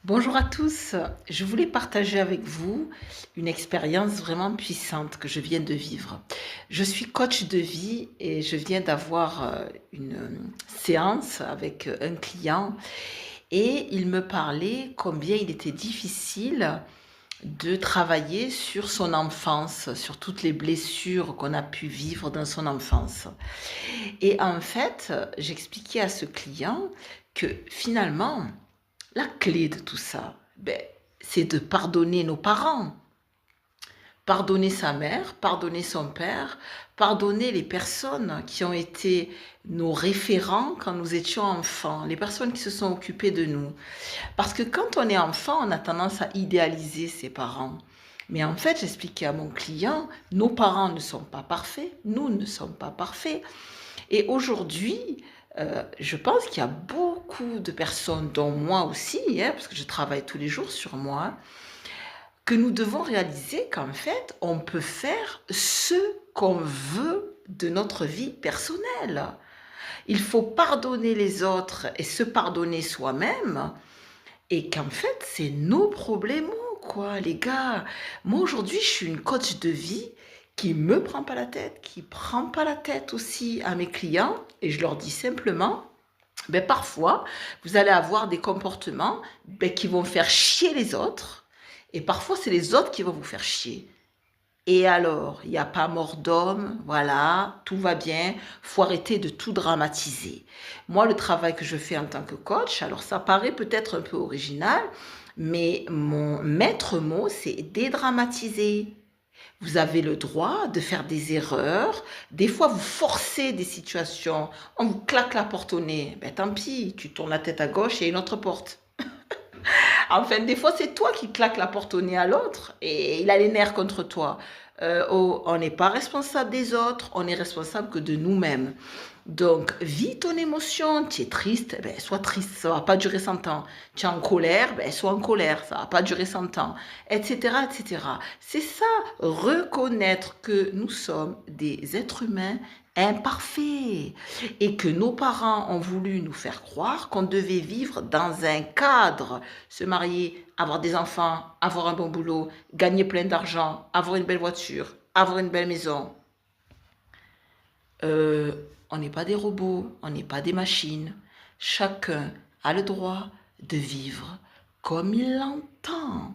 Bonjour à tous, je voulais partager avec vous une expérience vraiment puissante que je viens de vivre. Je suis coach de vie et je viens d'avoir une séance avec un client et il me parlait combien il était difficile de travailler sur son enfance, sur toutes les blessures qu'on a pu vivre dans son enfance. Et en fait, j'expliquais à ce client que finalement, la clé de tout ça, c'est de pardonner nos parents, pardonner sa mère, pardonner son père, pardonner les personnes qui ont été nos référents quand nous étions enfants, les personnes qui se sont occupées de nous. Parce que quand on est enfant, on a tendance à idéaliser ses parents. Mais en fait, j'expliquais à mon client, nos parents ne sont pas parfaits, nous ne sommes pas parfaits. Et aujourd'hui, je pense qu'il y a beaucoup de personnes, dont moi aussi, hein, parce que je travaille tous les jours sur moi, que nous devons réaliser qu'en fait, on peut faire ce qu'on veut de notre vie personnelle. Il faut pardonner les autres et se pardonner soi-même, et qu'en fait, c'est nos problèmes, quoi, les gars. Moi, aujourd'hui, je suis une coach de vie qui me prend pas la tête, qui prend pas la tête aussi à mes clients, et je leur dis simplement, parfois, vous allez avoir des comportements qui vont faire chier les autres, et parfois, c'est les autres qui vont vous faire chier. Et alors, il n'y a pas mort d'homme, voilà, tout va bien, faut arrêter de tout dramatiser. Moi, le travail que je fais en tant que coach, alors ça paraît peut-être un peu original, mais mon maître mot, c'est dédramatiser. Vous avez le droit de faire des erreurs. Des fois, vous forcez des situations. On vous claque la porte au nez. Tant pis, tu tournes la tête à gauche, il y a une autre porte. Enfin, des fois, c'est toi qui claques la porte au nez à l'autre et il a les nerfs contre toi. Oh, on n'est pas responsable des autres, on est responsable que de nous-mêmes. Donc, vis ton émotion. Tu es triste, sois triste, ça va pas durer 100 ans. Tu es en colère, sois en colère, ça va pas durer 100 ans, etc., etc. C'est ça, reconnaître que nous sommes des êtres humains imparfaits et que nos parents ont voulu nous faire croire qu'on devait vivre dans un cadre, se marier, avoir des enfants, avoir un bon boulot, gagner plein d'argent, avoir une belle voiture, avoir une belle maison. Euh, on n'est pas des robots, on n'est pas des machines. Chacun a le droit de vivre comme il l'entend.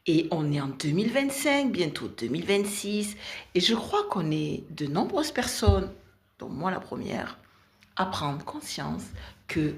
Et on est en 2025, bientôt 2026, et je crois qu'on est de nombreuses personnes, dont moi la première, à prendre conscience que